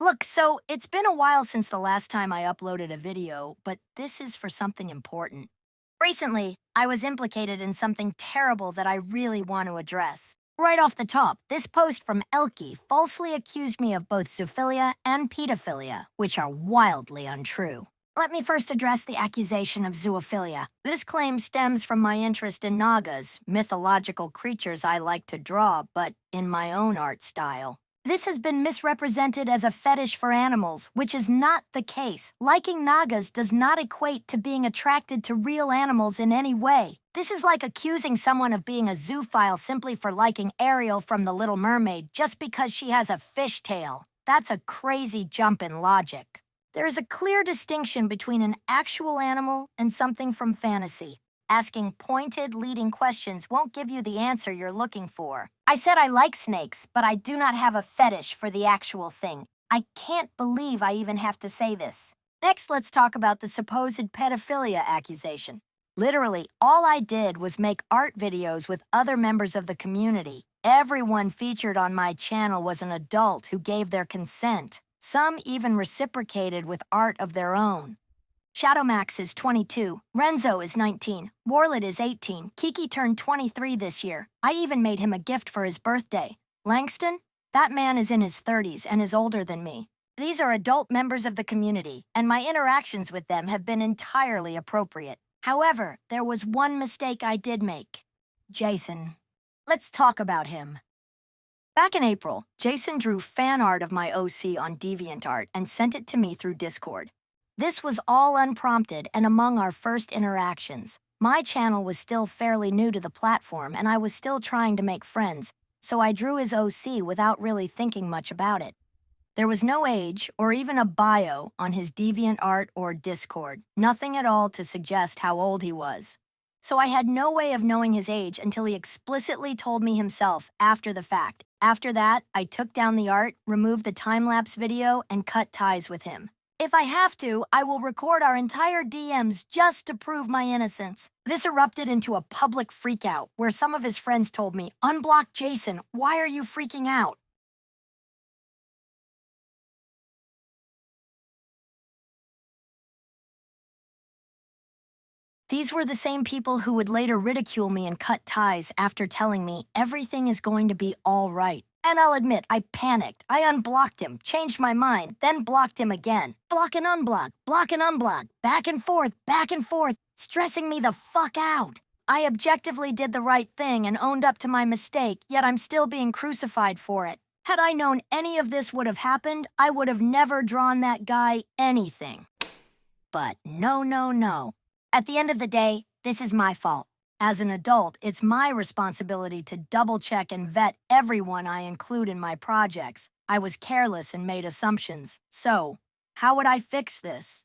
Look, so it's been a while since the last time I uploaded a video, but this is for something important. Recently, I was implicated in something terrible that I really want to address. Right off the top, this post from Elke falsely accused me of both zoophilia and pedophilia, which are wildly untrue. Let me first address the accusation of zoophilia. This claim stems from my interest in nagas, mythological creatures I like to draw, but in my own art style. This has been misrepresented as a fetish for animals, which is not the case. Liking nagas does not equate to being attracted to real animals in any way. This is like accusing someone of being a zoophile simply for liking Ariel from The Little Mermaid just because she has a fish tail. That's a crazy jump in logic. There is a clear distinction between an actual animal and something from fantasy. Asking pointed, leading questions won't give you the answer you're looking for. I said I like snakes, but I do not have a fetish for the actual thing. I can't believe I even have to say this. Next, let's talk about the supposed pedophilia accusation. Literally, all I did was make art videos with other members of the community. Everyone featured on my channel was an adult who gave their consent. Some even reciprocated with art of their own. Shadowmax is 22, Renzo is 19, Warlet is 18, Kiki turned 23 this year. I even made him a gift for his birthday. Langston? That man is in his 30s and is older than me. These are adult members of the community, and my interactions with them have been entirely appropriate. However, there was one mistake I did make. Jason. Let's talk about him. Back in April, Jason drew fan art of my OC on DeviantArt and sent it to me through Discord. This was all unprompted and among our first interactions. My channel was still fairly new to the platform and I was still trying to make friends, so I drew his OC without really thinking much about it. There was no age or even a bio on his DeviantArt or Discord, nothing at all to suggest how old he was. So I had no way of knowing his age until he explicitly told me himself after the fact. After that, I took down the art, removed the time-lapse video, and cut ties with him. If I have to, I will record our entire DMs just to prove my innocence. This erupted into a public freakout where some of his friends told me, "Unblock Jason, why are you freaking out?" These were the same people who would later ridicule me and cut ties after telling me everything is going to be all right. And I'll admit, I panicked. I unblocked him, changed my mind, then blocked him again. Block and unblock, back and forth, stressing me the fuck out. I objectively did the right thing and owned up to my mistake, yet I'm still being crucified for it. Had I known any of this would have happened, I would have never drawn that guy anything. But no, no, no. At the end of the day, this is my fault. As an adult, it's my responsibility to double-check and vet everyone I include in my projects. I was careless and made assumptions. So, how would I fix this?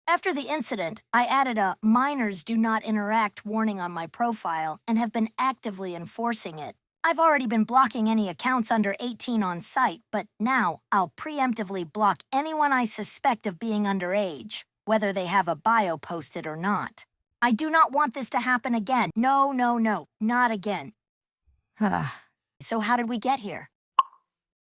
After the incident, I added a "minors do not interact" warning on my profile and have been actively enforcing it. I've already been blocking any accounts under 18 on site, but now I'll preemptively block anyone I suspect of being underage, whether they have a bio posted or not. I do not want this to happen again. No, no, no, not again. So how did we get here?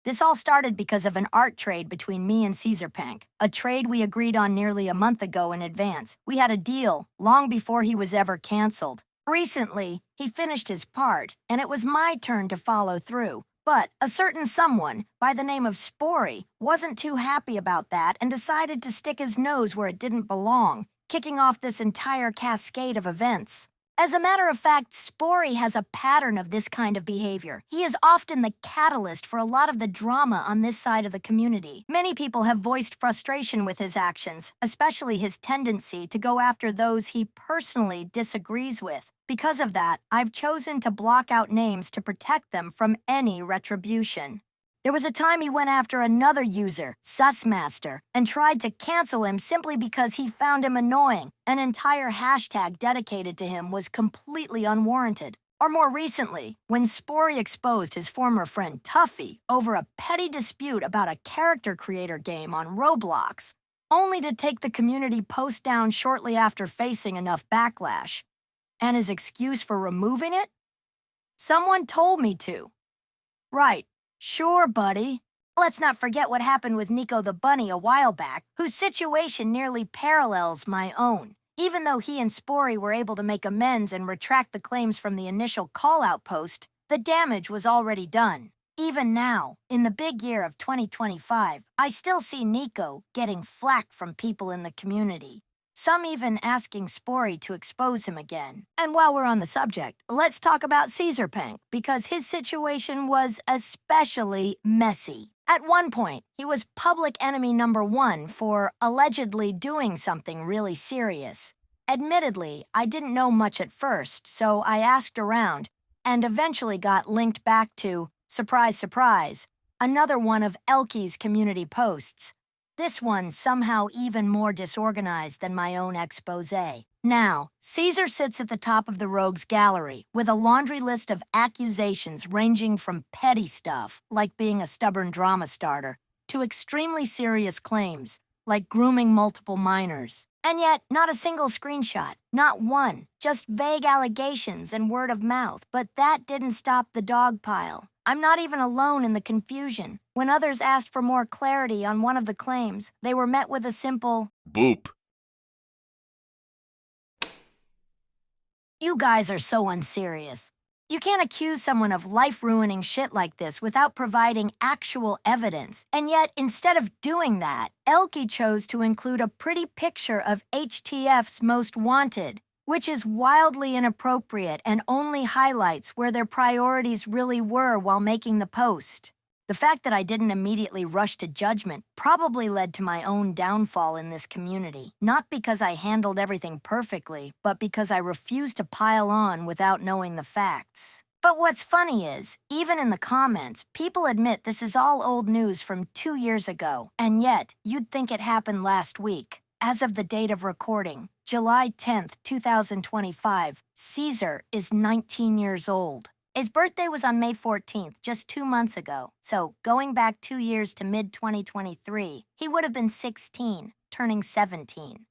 This all started because of an art trade between me and Caesarpank, a trade we agreed on nearly a month ago in advance. We had a deal long before he was ever canceled. Recently, he finished his part, and it was my turn to follow through. But a certain someone, by the name of Spory, wasn't too happy about that and decided to stick his nose where it didn't belong, kicking off this entire cascade of events. As a matter of fact, Spory has a pattern of this kind of behavior. He is often the catalyst for a lot of the drama on this side of the community. Many people have voiced frustration with his actions, especially his tendency to go after those he personally disagrees with. Because of that, I've chosen to block out names to protect them from any retribution. There was a time he went after another user, Sussmaster, and tried to cancel him simply because he found him annoying. An entire hashtag dedicated to him was completely unwarranted. Or more recently, when Spory exposed his former friend Tuffy over a petty dispute about a character creator game on Roblox, only to take the community post down shortly after facing enough backlash. And his excuse for removing it? Someone told me to. Right. Sure, buddy. Let's not forget what happened with Nico the bunny a while back, whose situation nearly parallels my own. Even though he and Spory were able to make amends and retract the claims from the initial call-out post, the damage was already done. Even now, in the big year of 2025, I still see Nico getting flack from people in the community. Some even asking Spory to expose him again. And while we're on the subject, let's talk about Caesar Pank, because his situation was especially messy. At one point, he was public enemy number one for allegedly doing something really serious. Admittedly, I didn't know much at first, so I asked around, and eventually got linked back to, surprise, surprise, another one of Elke's community posts. This one somehow even more disorganized than my own expose. Now, Caesar sits at the top of the rogues gallery with a laundry list of accusations ranging from petty stuff, like being a stubborn drama starter, to extremely serious claims, like grooming multiple minors. And yet, not a single screenshot, not one, just vague allegations and word of mouth. But that didn't stop the dog pile. I'm not even alone in the confusion. When others asked for more clarity on one of the claims, they were met with a simple, Boop. "You guys are so unserious." You can't accuse someone of life-ruining shit like this without providing actual evidence. And yet, instead of doing that, Elke chose to include a pretty picture of HTF's most wanted, which is wildly inappropriate and only highlights where their priorities really were while making the post. The fact that I didn't immediately rush to judgment probably led to my own downfall in this community, not because I handled everything perfectly, but because I refused to pile on without knowing the facts. But what's funny is, even in the comments, people admit this is all old news from 2 years ago, and yet you'd think it happened last week. As of the date of recording, July 10th, 2025, Caesar is 19 years old. His birthday was on May 14th, just 2 months ago. So, going back 2 years to mid-2023, he would have been 16, turning 17.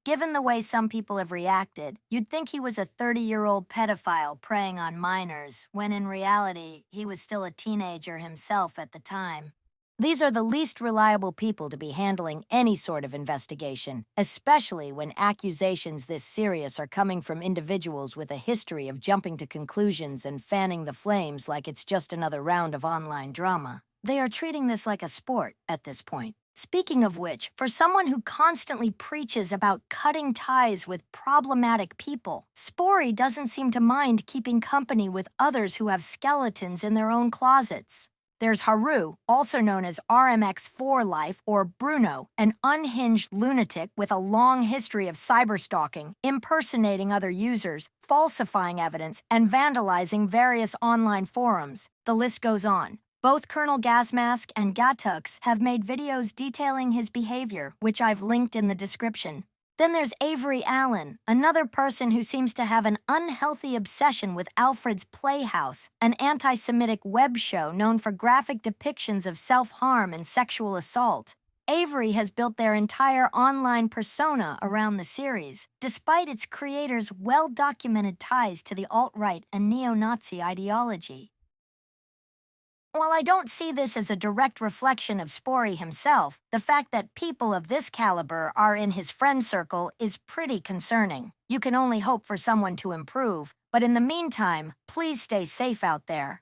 Given the way some people have reacted, you'd think he was a 30-year-old pedophile preying on minors, when in reality, he was still a teenager himself at the time. These are the least reliable people to be handling any sort of investigation, especially when accusations this serious are coming from individuals with a history of jumping to conclusions and fanning the flames like it's just another round of online drama. They are treating this like a sport at this point. Speaking of which, for someone who constantly preaches about cutting ties with problematic people, Spory doesn't seem to mind keeping company with others who have skeletons in their own closets. There's Haru, also known as RMX4 Life, or Bruno, an unhinged lunatic with a long history of cyberstalking, impersonating other users, falsifying evidence, and vandalizing various online forums. The list goes on. Both Colonel Gasmask and Gatux have made videos detailing his behavior, which I've linked in the description. Then there's Avery Allen, another person who seems to have an unhealthy obsession with Alfred's Playhouse, an anti-Semitic web show known for graphic depictions of self-harm and sexual assault. Avery has built their entire online persona around the series, despite its creators' well-documented ties to the alt-right and neo-Nazi ideology. While I don't see this as a direct reflection of Spory himself, the fact that people of this caliber are in his friend circle is pretty concerning. You can only hope for someone to improve, but in the meantime, please stay safe out there.